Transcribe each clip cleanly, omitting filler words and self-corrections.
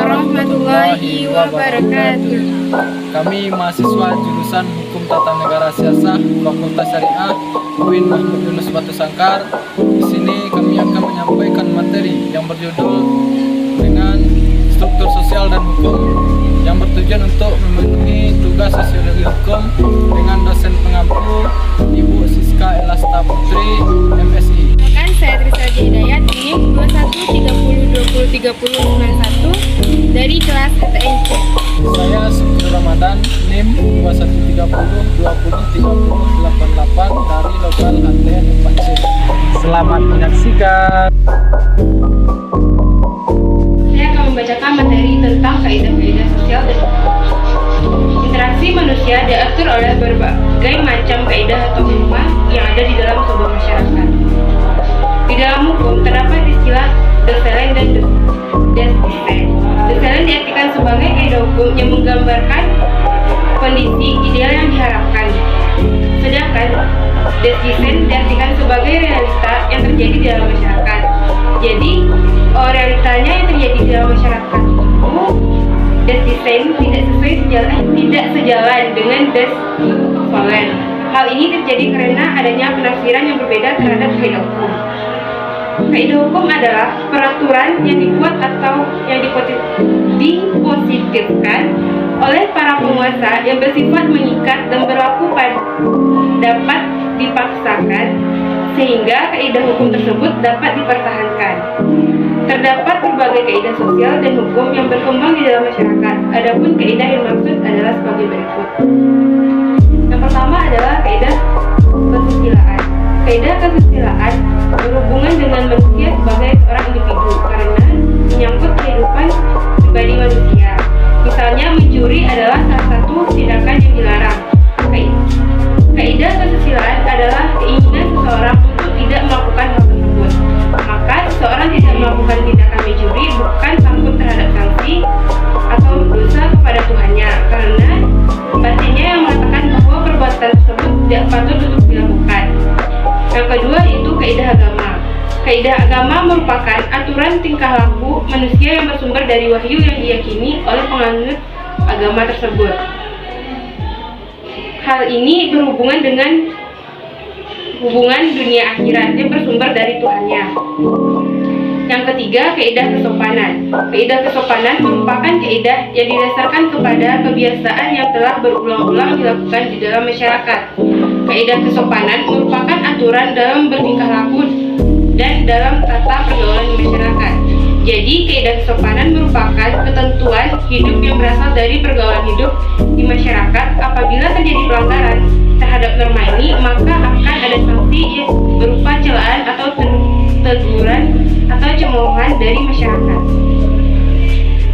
warahmatullahi wabarakatuh. Kami mahasiswa jurusan Hukum Tata Negara Siasah Fakultas Syariah UIN Mahmud Yunus Batu Sangkar. Di sini kami akan menyampaikan materi yang berjudul dengan struktur sosial dan hukum yang bertujuan untuk memenuhi tugas sosiologi hukum dengan dosen pengampu Ibu Siska Elasta Putri MSI. Kan saya Trisha Hidayat, NIM 2130203091 dari kelas HTNC. Saya Syukur Ramadan, NIM 2130203088 dari lokal HTN Upansi. Selamat menyaksikan. Saya akan membacakan materi tentang kaidah-kaidah sosial dan interaksi manusia diatur oleh berbagai macam kaidah atau norma yang ada di dalam sebuah masyarakat. Di dalam hukum terdapat istilah desain dan desdesain. Desain diartikan sebagai kaidah hukum yang menggambarkan kondisi ideal yang diharapkan. Sedangkan desdesain diartikan sebagai realita yang terjadi di dalam masyarakat. Jadi, realitanya yang terjadi di dalam masyarakat itu desdesain tidak sejalan dengan desdesain. Hal ini terjadi karena adanya penafsiran yang berbeda terhadap kaidah hukum. Kaidah hukum adalah peraturan yang dibuat atau yang dipositifkan oleh para penguasa yang bersifat mengikat dan berlaku dapat dipaksakan sehingga kaidah hukum tersebut dapat dipertahankan. Terdapat berbagai kaidah sosial dan hukum yang berkembang di dalam masyarakat. Adapun kaidah yang maksud adalah sebagai berikut. Yang pertama adalah kaidah kesusilaan. Kaidah kesusilaan berhubungan dengan manusia sebagai seorang individu karena menyangkut kehidupan pribadi manusia. Misalnya mencuri adalah salah satu tindakan yang dilarang. Kaidah kesusilaan adalah keinginan seseorang untuk tidak melakukan hal tersebut. Maka seseorang tidak melakukan tindakan mencuri bukan takut terhadap sanksi atau dosa kepada Tuhannya, karena batinnya yang mengatakan bahwa perbuatan tersebut tidak patut untuk dilakukan. Yang kedua itu kaidah agama. Kaidah agama merupakan aturan tingkah laku manusia yang bersumber dari wahyu yang diyakini oleh penganut agama tersebut. Hal ini berhubungan dengan hubungan dunia akhirat yang bersumber dari Tuhannya. Yang ketiga, kaidah kesopanan. Kaidah kesopanan merupakan kaidah yang didasarkan kepada kebiasaan yang telah berulang-ulang dilakukan di dalam masyarakat. Kaidah kesopanan merupakan aturan dalam bertingkah laku dan dalam tata pergaulan di masyarakat. Jadi, kaidah kesopanan merupakan ketentuan hidup yang berasal dari pergaulan hidup di masyarakat. Apabila terjadi pelanggaran terhadap norma ini, maka akan ada sanksi yang berupa celaan atau teguran atau cemoohan dari masyarakat.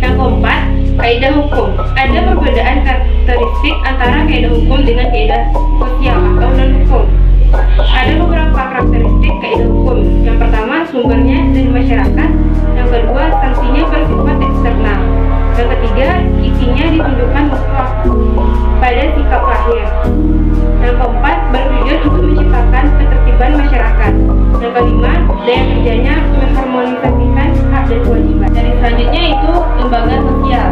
Yang keempat, kaidah hukum. Ada perbedaan karakteristik antara kaidah hukum dengan kaidah sosial atau non-hukum. Ada beberapa karakteristik kaidah hukum. Yang pertama, sumbernya dari masyarakat. Yang kedua, sanksinya bersifat eksternal. Yang ketiga, isinya ditunjukkan mutlak pada sikap lahir. Yang keempat, bertujuan untuk menciptakan ketertiban masyarakat. Yang kelima, daya kerjanya mengharmonisasikan hak dan kewajiban. Dan selanjutnya itu lembaga sosial.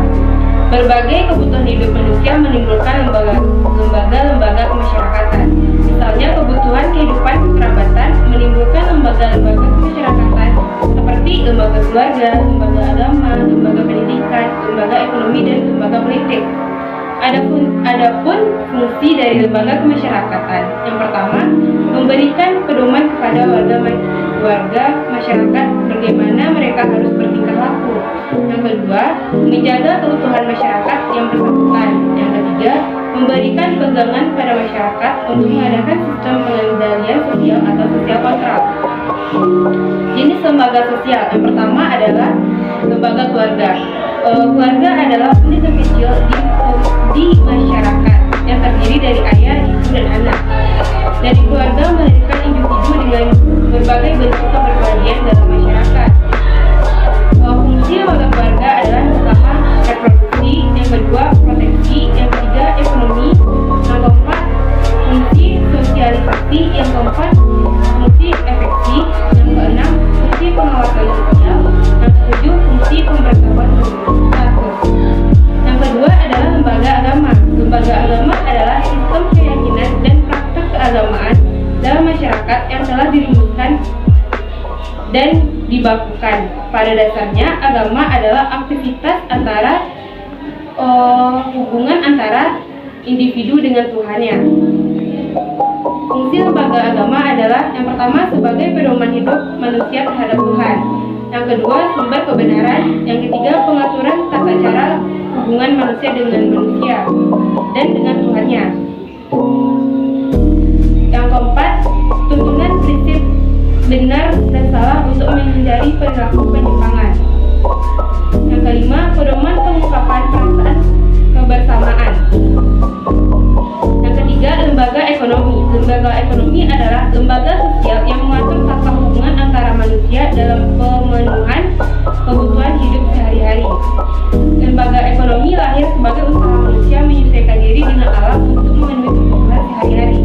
Berbagai kebutuhan hidup manusia menimbulkan lembaga kemasyarakatan. Misalnya kebutuhan kehidupan kerabatan menimbulkan lembaga-lembaga kemasyarakatan seperti lembaga keluarga, lembaga agama, lembaga pendidikan, lembaga ekonomi, dan lembaga politik. Adapun fungsi dari lembaga kemasyarakatan. Yang pertama, memberikan pedoman kepada warga masyarakat bagaimana mereka harus bertingkah laku. Yang kedua, menjaga keutuhan masyarakat yang bersangkutan. Yang ketiga, memberikan pegangan pada masyarakat untuk mengadakan sistem pengendalian sosial atau sosial kontrol. Jenis lembaga sosial yang pertama adalah lembaga keluarga. Keluarga adalah unit terkecil di masyarakat yang terdiri dari ayah, ibu, dan anak. Dari keluarga melahirkan individu dengan berbagai bentuk kepribadian dalam masyarakat. Fungsi lembaga keluarga adalah yang pertama reproduksi, yang kedua proteksi, yang ketiga ekonomi, yang keempat fungsi sosialisasi, yang keempat fungsi efeksi, yang keenam fungsi pengawasan sosial, yang ketujuh fungsi pemberitahuan masyarakat. Pada dasarnya, agama adalah aktivitas antara hubungan antara individu dengan Tuhannya. Fungsi lembaga agama adalah yang pertama sebagai pedoman hidup manusia terhadap Tuhan, yang kedua sumber kebenaran, yang ketiga pengaturan tata cara hubungan manusia dengan manusia dan dengan Tuhannya, yang keempat tuntunan prinsip benar dan salah untuk menghindari perilaku penyimpangan, yang kelima pedoman pengungkapan perasaan kebersamaan, yang ketiga lembaga ekonomi. Lembaga ekonomi adalah lembaga sosial yang mengatur tata hubungan antara manusia dalam pemenuhan kebutuhan hidup sehari-hari. Lembaga ekonomi lahir sebagai usaha manusia menyesuaikan diri dengan alam untuk memenuhi kebutuhan sehari-hari.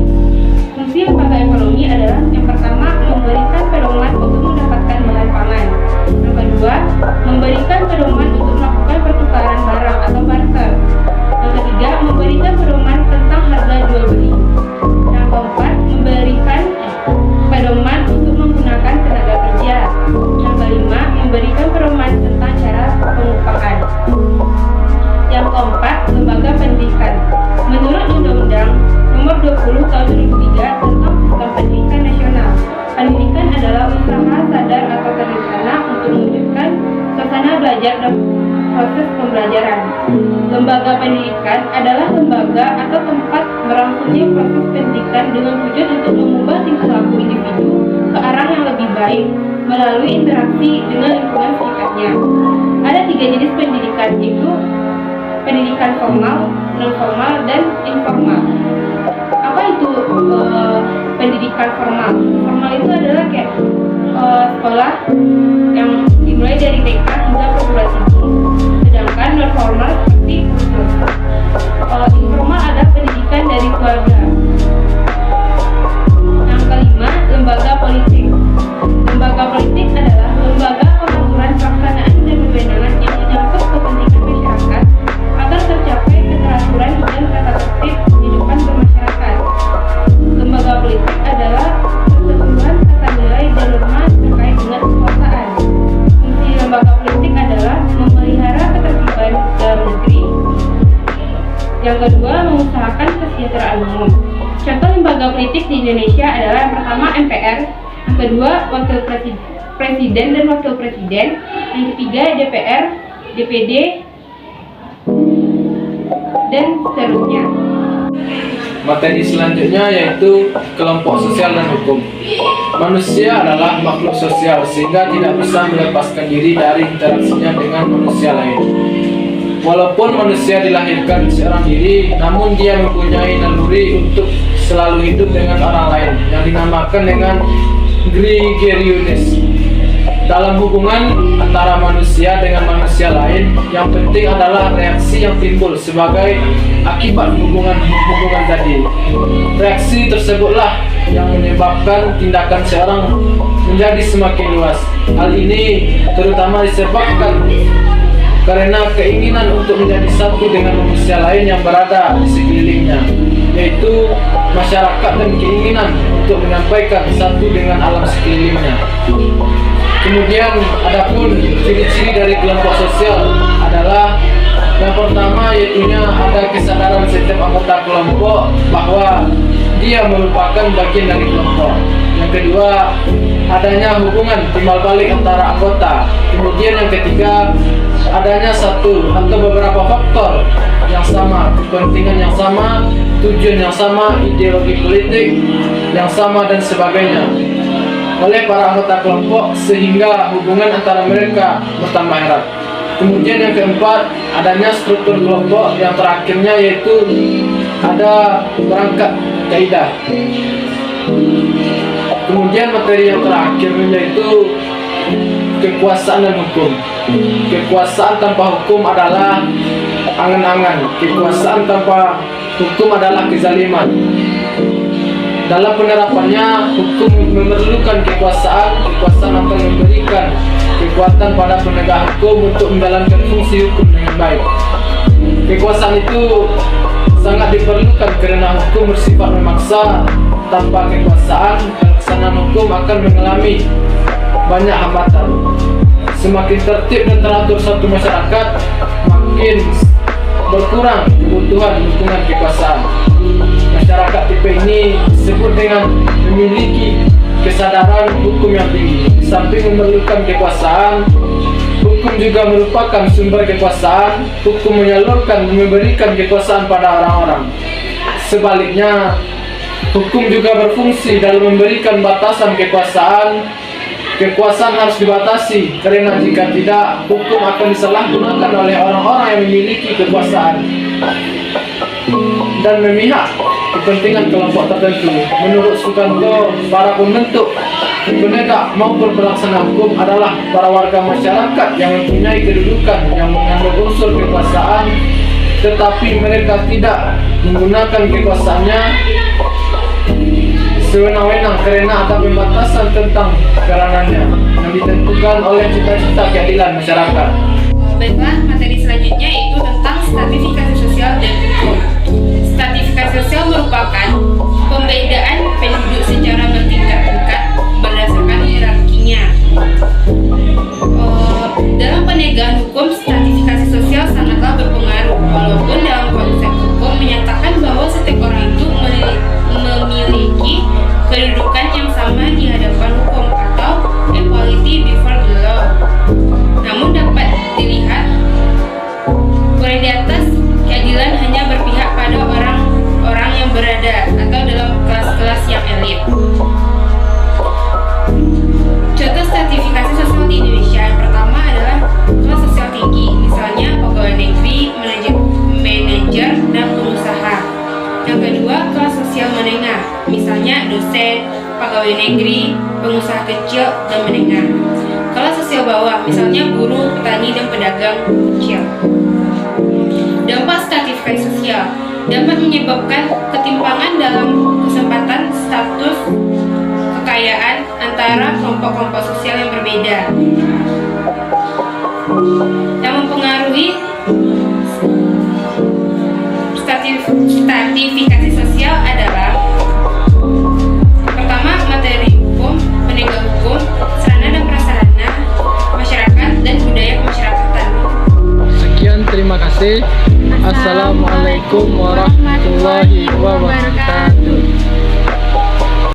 Fungsi lembaga ekonomi adalah yang pertama memberikan pedoman untuk mendapatkan bahan pangan, yang kedua memberikan pedoman untuk melakukan pertukaran barang atau barter, yang ketiga memberikan pedoman tentang harga jual beli, yang keempat memberikan pedoman untuk menggunakan tenaga kerja, yang kelima memberikan pedoman tentang cara pengupahan, yang keempat lembaga pendidikan. Menurut Undang-Undang Nomor 20 Tahun 2003 tentang Sistem Pendidikan Nasional, pendidikan adalah usaha sadar atau terencana untuk mewujudkan suasana belajar dan proses pembelajaran. Lembaga pendidikan adalah lembaga atau tempat berlangsungnya proses pendidikan dengan tujuan untuk mengubah tingkah laku individu ke arah yang lebih baik melalui interaksi dengan lingkungan sekitarnya. Ada 3 jenis pendidikan, yaitu pendidikan formal, non formal, dan informal. Apa itu pendidikan formal? Formal itu adalah kayak sekolah yang dimulai dari TK hingga perguruan tinggi. Sedangkan non formal seperti kursus. Informal adalah pendidikan dari keluarga. Yang kelima, lembaga politik. Lembaga politik adalah lembaga pengaturan pelaksanaan dan kewenangan yang menyangkut kepentingan masyarakat agar tercapai keteraturan dan tata tertib kehidupan bermasyarakat. Lembaga politik adalah keseluruhan tata nilai dan norma terkait dengan kekuasaan. Fungsi lembaga politik adalah memelihara ketertiban dalam negeri. Yang kedua, mengusahakan kesejahteraan umum. Contoh lembaga politik di Indonesia adalah yang pertama MPR, yang kedua wakil presiden dan wakil presiden, yang ketiga DPR, DPD, dan seterusnya. Materi selanjutnya yaitu kelompok sosial dan hukum. Manusia adalah makhluk sosial sehingga tidak bisa melepaskan diri dari interaksinya dengan manusia lain. Walaupun manusia dilahirkan seorang diri, namun dia mempunyai naluri untuk selalu hidup dengan orang lain yang dinamakan dengan gregarious. Dalam hubungan antara manusia dengan manusia lain, yang penting adalah reaksi yang timbul sebagai akibat hubungan tadi. Reaksi tersebutlah yang menyebabkan tindakan seorang menjadi semakin luas. Hal ini terutama disebabkan karena keinginan untuk menjadi satu dengan manusia lain yang berada di sekelilingnya, yaitu masyarakat, dan keinginan untuk menyampaikan satu dengan alam sekelilingnya. Kemudian adapun ciri-ciri dari kelompok sosial adalah yang pertama yaitunya ada kesadaran setiap anggota kelompok bahwa dia merupakan bagian dari kelompok. Yang kedua, adanya hubungan timbal balik antara anggota. Kemudian yang ketiga, adanya satu atau beberapa faktor yang sama, kepentingan yang sama, tujuan yang sama, ideologi politik yang sama, dan sebagainya oleh para anggota kelompok sehingga hubungan antara mereka bertambah erat. Kemudian yang keempat, adanya struktur kelompok. Yang terakhirnya yaitu ada perangkat kaidah. Kemudian materi yang terakhir yaitu kekuasaan dan hukum. Kekuasaan tanpa hukum adalah angan-angan. Kekuasaan tanpa hukum adalah kezaliman. Dalam penerapannya, hukum memerlukan kekuasaan. Kekuasaan akan memberikan kekuatan pada penegak hukum untuk menjalankan fungsi hukum dengan baik. Kekuasaan itu sangat diperlukan karena hukum bersifat memaksa. Tanpa kekuasaan, pelaksanaan hukum akan mengalami banyak hambatan. semakin tertib dan teratur satu masyarakat, makin berkurang kebutuhan dukungan kekuasaan. Masyarakat tipe ini disebut dengan memiliki kesadaran hukum yang tinggi. Di samping memerlukan kekuasaan, hukum juga merupakan sumber kekuasaan. Hukum menyalurkan dan memberikan kekuasaan pada orang-orang. Sebaliknya, hukum juga berfungsi dalam memberikan batasan kekuasaan. Kekuasaan harus dibatasi, karena jika tidak, hukum akan disalahgunakan oleh orang-orang yang memiliki kekuasaan dan memihak kepentingan kelompok tertentu. Menurut Sukanto, para pembentuk, penegak maupun pelaksana hukum adalah para warga masyarakat yang mempunyai kedudukan yang mengandung unsur kekuasaan, tetapi mereka tidak menggunakan kekuasaannya sewenang-wenang karena ada pembatasan tentang peranannya yang ditentukan oleh cita-cita keadilan masyarakat. Baiklah, materi selanjutnya yaitu tentang stratifikasi sosial dan hukum. Stratifikasi sosial merupakan pembedaan penduduk secara bertingkat-tingkat berdasarkan hierarkinya. Dalam penegakan hukum, stratifikasi sosial sangatlah berpengaruh, walaupun dalam konsep hukum menyatakan bahwa setiap orang itu memiliki kedudukan yang sama di hadapan hukum atau equality before the law. Namun dapat dilihat uraian di atas, keadilan hanya berpihak pada orang-orang yang berada atau dalam kelas-kelas yang elit. Contoh stratifikasi sosial di Indonesia yang pertama adalah kelas sosial tinggi, misalnya pegawai negeri, manajer, dan pengusaha. Yang kedua, kelas sosial menengah, misalnya dosen, pegawai negeri, pengusaha kecil, dan menengah. Kelas sosial bawah, misalnya buruh, petani, dan pedagang kecil. Dampak stratifikasi sosial dapat menyebabkan ketimpangan dalam kesempatan status kekayaan antara kelompok-kelompok sosial yang berbeda. Yang mempengaruhi stratifikasi sosial adalah: pertama, materi hukum, penegak hukum, sarana dan prasarana masyarakat, dan budaya kemasyarakatan. Sekian, terima kasih. Assalamualaikum warahmatullahi wabarakatuh.